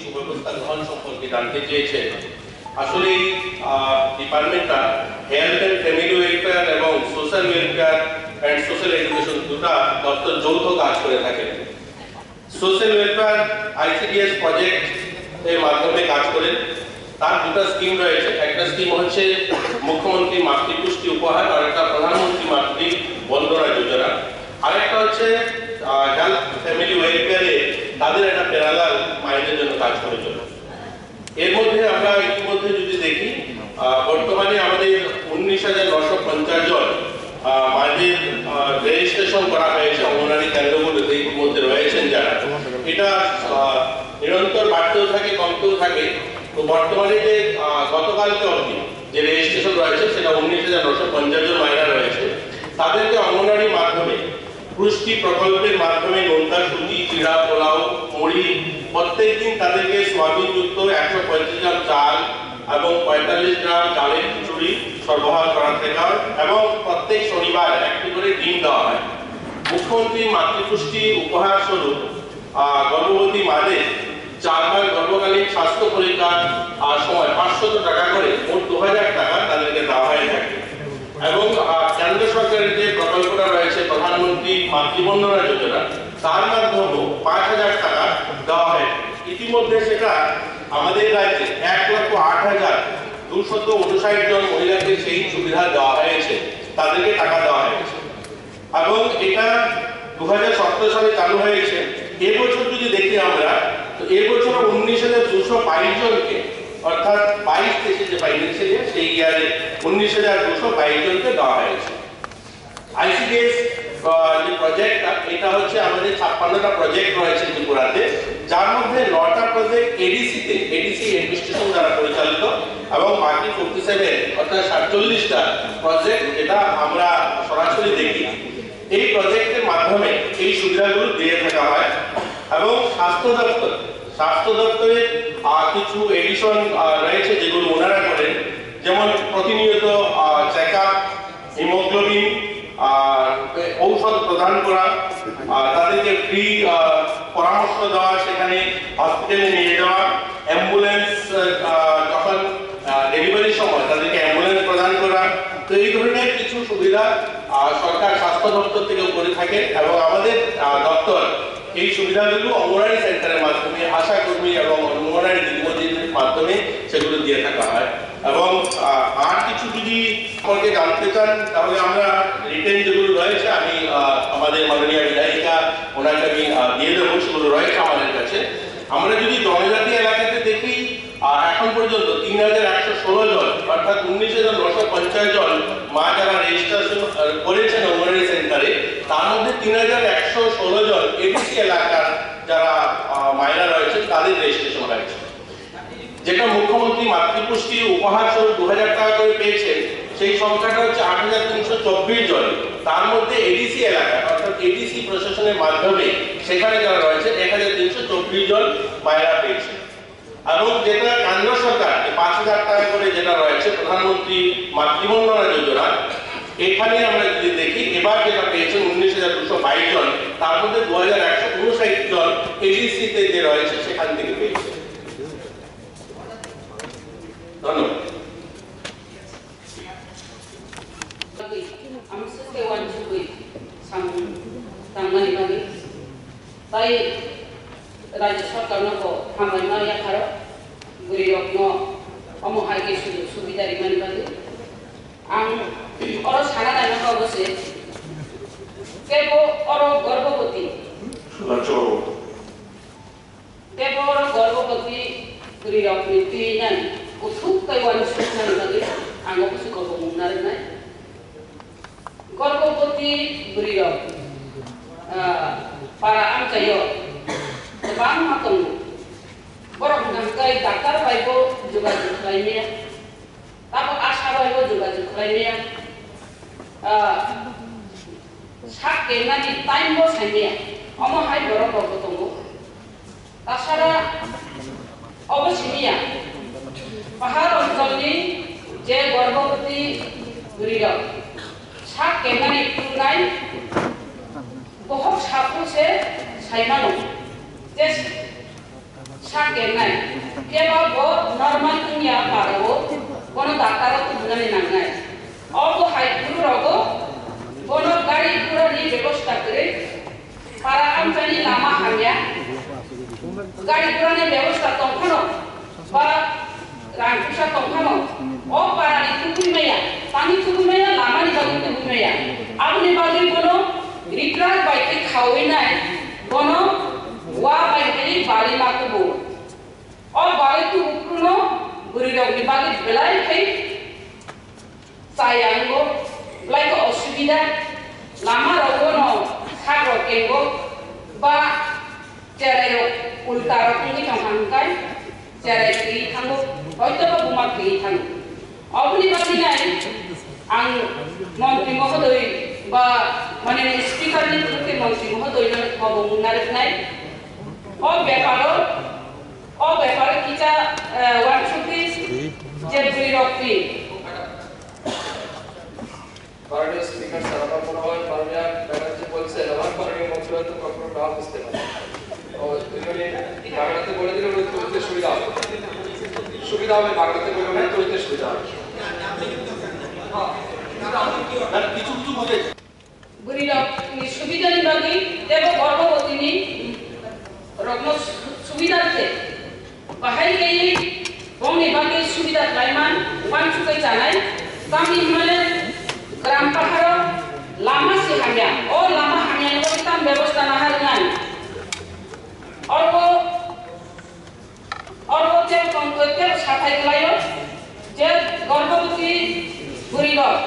সুব্যবস্থা গ্রহণ সম্পর্কে জানতে চেয়েছেন। আসলে ডিপার্টমেন্টটা হেলথ এন্ড ফ্যামিলি ওয়েলফেয়ার এবং social welfare and social education দুটা দপ্তর যৌথ কাজ করে থাকে। সোশ্যাল ওয়েলফেয়ার আইসিডিএস প্রজেক্ট এর মাধ্যমে কাজ করেন। তার দুটো স্কিম রয়েছে, একটা স্কিম হচ্ছে মুখ্যমন্ত্রী মাতৃপুষ্টি উপহার আর একটা প্রধানমন্ত্রী মাতৃ বন্দনা যোজনা, আরেকটা হচ্ছে হেলথ ফ্যামিলি ওয়েলফেয়ারে তাদের একটা প্যারালাল মাইনের জন্য কাজ করে চলে। এর মধ্যে আমরা ইতিমধ্যে যদি দেখি বর্তমানে আমাদের 19,950 জন মায়েদের রেজিস্ট্রেশন করা হয়েছে অঙ্গনওয়াড়ি কেন্দ্রগুলোতে ইতিমধ্যে রয়েছেন যারা। এটা নিরন্তর বাড়তেও থাকে কমতেও থাকে। তো বর্তমানে যে গতকালকে অবধি যে রেজিস্ট্রেশন রয়েছে সেটা 19,950 জন মায়েরা রয়েছে। তাদেরকে অঙ্গনওয়াড়ির মাধ্যমে পুষ্টি প্রকল্পের মাধ্যমে নোনতা সুজি, চিড়া, পোলাও, মুড়ি প্রত্যেকদিন তাদেরকে সোয়াবিন যুক্ত 135 গ্রাম চাল এবং 45 গ্রাম চালের খিচুড়ি সরবরাহ করা থাকে এবং প্রত্যেক শনিবার একটি করে ডিম দেওয়া হয়। মুখ্যমন্ত্রী মাতৃপুষ্টি উপহার স্বরূপ গর্ভবতী মাদের 4 বার গর্ভকালীন স্বাস্থ্য পরীক্ষার সময় 500 টাকা করে মোট 2000 টাকা তাদেরকে দেওয়া হয়ে থাকে। এবং কেন্দ্র সরকারের যে প্রকল্পটা রয়েছে প্রধানমন্ত্রী মাতৃবন্দনা যোজনা, তার মাধ্যমেও 5000 টাকা দেওয়া হয়। ইতিমধ্যে সেটা আমাদের রাজ্যে 1,08,259 জন মহিলাকে সেই সুবিধা দেওয়া হয়েছে, তাদেরকে টাকা দেওয়া হয়েছে এবং এটা 2017 সালে চালু হয়েছে। এবছর যদি দেখি আমরা, তো এবছর 19,222 জনকে, অর্থাৎ 22-23 যে ফাইন্যান্সিয়াল ইয়ার সেই ইয়ারে 19,222 জনকে দেওয়া হয়েছে। আইসিডিএস যে প্রজেক্টটা, এটা হচ্ছে আমাদের 56টা প্রজেক্ট রয়েছে ত্রিপুরাতে, যার মধ্যে 9টা প্রজেক্ট এডিসি অ্যাডমিনিস্ট্রেশন দ্বারা পরিচালিত এবং বাকি 47 অর্থাৎ 47টা প্রজেক্ট যেটা আমরা সরাসরি দেখি। এই প্রজেক্টের মাধ্যমে এই সুবিধাগুলো দিয়ে থাকা হয় এবং স্বাস্থ্য দপ্তরের কিছু এডিশন রয়েছে যেগুলো ওনারা করেন, যেমন প্রতিনিয়ত চেকআপ, হিমোগ্লোবিন, ঔষধ প্রদান করা, তাদেরকে ফ্রি পরামর্শ দেওয়া, সেখানে হসপিটালে নিয়ে যাওয়া, অ্যাম্বুলেন্স যখন ডেলিভারির সময় তাদেরকে অ্যাম্বুলেন্স প্রদান করা। তো এই ধরনের কিছু সুবিধা সরকার স্বাস্থ্য দপ্তর থেকে করে থাকে এবং আমাদের দপ্তর এই সুবিধাগুলো অঙ্গনওয়াড়ি সেন্টারের মাধ্যমে, আশা কর্মী এবং অঙ্গনওয়াড়ি দিদিমণিদের মাধ্যমে সেগুলো দিয়ে থাকা হয়। এবং আর কিছু যদি সম্পর্কে জানতে চান তাহলে আমরা রিটেন যেগুলো রয়েছে আমি আমাদের মাননীয় বিধায়িকা ওনাকে আমি দিয়ে দেবো, সেগুলো রয়েছে আমাদের কাছে। আমরা যদি জনজাতি এলাকাতে দেখি, এখন পর্যন্ত 3,116 জন অর্থাৎ 19,950 জন মা যারা রেজিস্ট্রেশন করেছেন অঙ্গনওয়াড়ি সেন্টারে, তার মধ্যে 3,116 জন এডিসি এলাকার যারা মায়েরা রয়েছেন তাদের রেজিস্ট্রেশন হয়েছে। যেটা মুখ্যমন্ত্রী মাতৃপুষ্টি উপহার স্বরূপ 2000 টাকা করে পেয়েছেন, সেই সংখ্যাটা হচ্ছে 8,324 জন। তার মধ্যে এডিসি এলাকা অর্থাৎ এডিসি প্রশাসনের মাধ্যমে সেখানে যারা রয়েছে 1,324 জন মায়েরা পেয়েছে। এবং যেটা কেন্দ্র সরকার 5,000 টাকা করে যেটা রয়েছে প্রধানমন্ত্রী মাতৃবন্দনা যোজনা, এখানে আমরা যদি দেখি এবার যেটা পেয়েছেন 19,222 জন, তার মধ্যে 2,159 জন এডিসিতে যে রয়েছে সেখান থেকে পেয়েছে। ধন্যবাদ। তাই রাজ্য সরকার হামাই খারো Bwrwirokno অমহাই কে সুবিধা রিমানি বাদে আং অর সারা দানা অবশ্যই কেব অর গর্ভবতী Bwrwirokni tinan utuk kaiwan sunan bagai ang অবশ্যই গর্ব মুনার নাই গর্ভবতী Bwrwirok para ang kayo bang matong borok nangkai daktar baibo যোগাযোগ লাইনিয়া তারপর আশা বাইবো যোগাযোগ লাইনিয়া সাকে নানি টাইমবো সাইনিয়া অমহাই বড় গতঙ্গ তাছাড়া অবশ্যইয়া পাহাড় অঞ্চলনি যে গর্ভবতী Bwrwirok সাকে নানি টুনাই बहुत छात्रों से साइमानो সাকের নাই কেবল নরমাল ইন্ডিয়া পারবো কোনো ডাক্তারও বুঝানি নাঙ্গাই অল্প হাইপুর রগো কোনো গাড়ি ঘোড়ানি ব্যবস্থা করে para amfani lama hanya গাড়ি ঘোড়ানি ব্যবস্থা তখনও বা রাংকুসা তখনও ও পারানি তুকুইমাইয়া পানি তুকুইমাইয়া লামানি বাগি তুকুইমাইয়া আপনি বাগি কোনো রিট্রাক বাইকে খাওয়াই নাই কোনো ওয়া বাইকে বালি মাকুবো ও বালি তুকুনো Bwrwirokni bagi belai kai sayanggo belai ko osubida lama rogono hagro kengo ba cerero ultaro kungi tangkai cerai kiri thango hoyto ba buma kiri thango apni bagi nai ang মন্ত্রী মহোদয় বা মানে স্পিকার ni থেকে মন্ত্রী মহোদয় না খবর নারে নাই ও ব্যাপারে কিটা ওয়ার্কশপে যে Bwrwirokni মাননীয় স্পিকার স্যার আমার মনে হয় মাননীয় ব্যানার্জি বলছেন আমার মাননীয় মন্ত্রী তো কখনো না বুঝতে পারে ও তিনি বাংলাতে বলে দিলে উত্তর সুবিধা হবে বাংলাতে বলে উত্তর সুবিধা হবে কিছু কিছু বলে Bwrwirokni সুবিধা নিবাগি দেব গর্ভবতীনি রগ্ন সুবিধার্থে বাহাই গেই বংনি বাগি সুবিধা লাইমান ওয়ান সুকাই জানাই গামি হিমালয় গ্রাম পাহাড় লামা সে হামিয়া ও লামা হামিয়া নিবাম ব্যবস্থা না হারিয়ান অল্প যে সাথাই গলায় যে গর্ভবতী Bwrwirok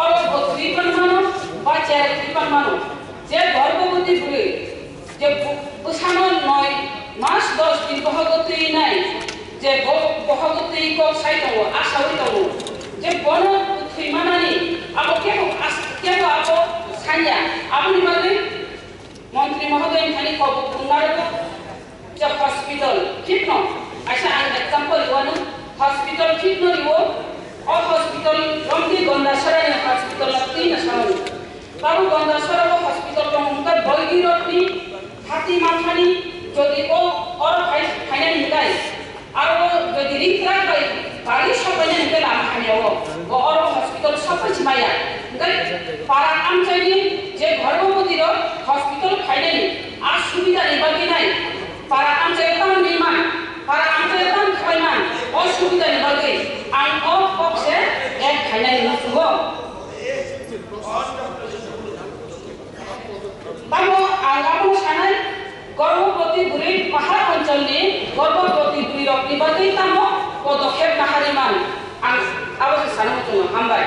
অল্প 53 মানুষ বা 53 মানুষ যে গর্ভবতী বুড়ি যে বসানো 9 মাস 10 দিন বহগতী নাই যে বহগতী কো সাইতঙ্গ আশাউই তঙ্গ যে বন থিমানানি আবো কেবো আবো সাইয়া আপনি মানে মন্ত্রী মহোদয় খালি কব কুঙ্গারো যে হসপিটাল ঠিক ন আচ্ছা আই এক্সাম্পল ওয়ানো হসপিটাল ঠিক নরিও ও হসপিটাল রমকি গন্ডাসরা হসপিটাল লাগতি না সামনে বাবু গন্ডাসরা হসপিটাল রমকা Bwrwirokni হাতি মাথানি যদি ও অর ফাইনাল নিগাই আর যদি রিক্রা বাই বাড়ি সবাই নিতে লাম খানিও ও অর হসপিটাল সবাই মাইয়া গাই পারা আমচাইনি যে গর্ভবতীর হসপিটাল ফাইনালি আর সুবিধা নিবাকি নাই পারা আমচাইতাম নিমান পারা আমচাইতাম খাইমান ও সুবিধা নিবাকি আই ও পক্ষে এক ফাইনাল নসুগো তামো আগামো সানাই গর্ভবতী বুড়ি পাহাড় অঞ্চলে গর্ভবতী Bwrwirokni বাকি তামো পদক্ষেপ নাহারিমান আবশ্য সানমতো হামবাই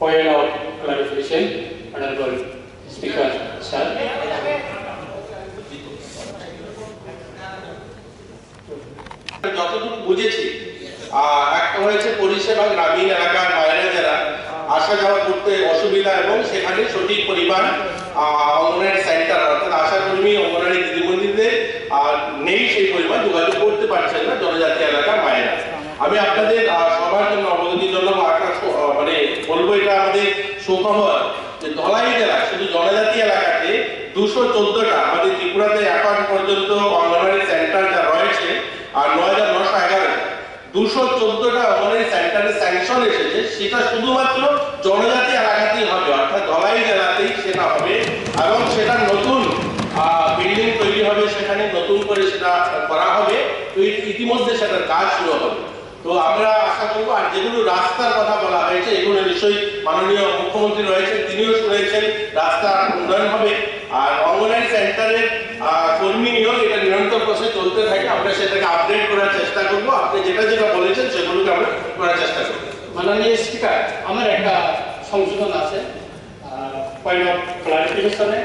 Point of clarification, Honorable Speaker, sir. যতটুকু বুঝেছি একটা হয়েছে পরিষেবা গ্রামীণ এলাকার মায়েরা যারা আসা যাওয়া করতে অসুবিধা এবং সেখানে সঠিক পরিমাণ অঙ্গনওয়াড়ি সেন্টার অর্থাৎ আশাকর্মী অঙ্গনওয়াড়ি দিদিমণিদের নেই সেই পরিমাণ যোগাযোগ করতে পারছেন না জনজাতি এলাকার মায়েরা। আমি আপনাদের সবার জন্য অবগতির জন্য মানে বলবো এটা আমাদের সুখবর যে ধলাই জেলা শুধু জনজাতি এলাকাতে 214টা আমাদের ত্রিপুরাতে এখন পর্যন্ত অঙ্গনওয়াড়ি সেন্টার যা রয়েছে আর 9911 214টা অঙ্গনওয়াড়ি সেন্টারে স্যাংশন এসেছে সেটা শুধুমাত্র জনজাতি এলাকাতেই হবে অর্থাৎ ধলাই জেলাতেই সেটা হবে এবং সেটা নতুন বিল্ডিং তৈরি হবে সেখানে নতুন করে সেটা করা হবে তো ইতিমধ্যে সেটার কাজ শুরু হবে। তো আমরা আশা করবো আর যেগুলো রাস্তার কথা বলা হয়েছে এগুলো নিশ্চয়ই মাননীয় মুখ্যমন্ত্রী রয়েছেন তিনিও শুনেছেন রাস্তার উন্নয়ন হবে আর অঙ্গনওয়াড়ি সেন্টারের কর্মী নিয়োগ এটা নিরন্তর প্রসেস চলতে থাকে আমরা সেটাকে আপডেট করার চেষ্টা করবো আপনি যেটা যেটা বলেছেন সেগুলোকে আমরা করার চেষ্টা করবো। মাননীয় স্পিকার আমার একটা সংশোধন আছে পয়েন্ট অফ ক্লারিফিকেশনে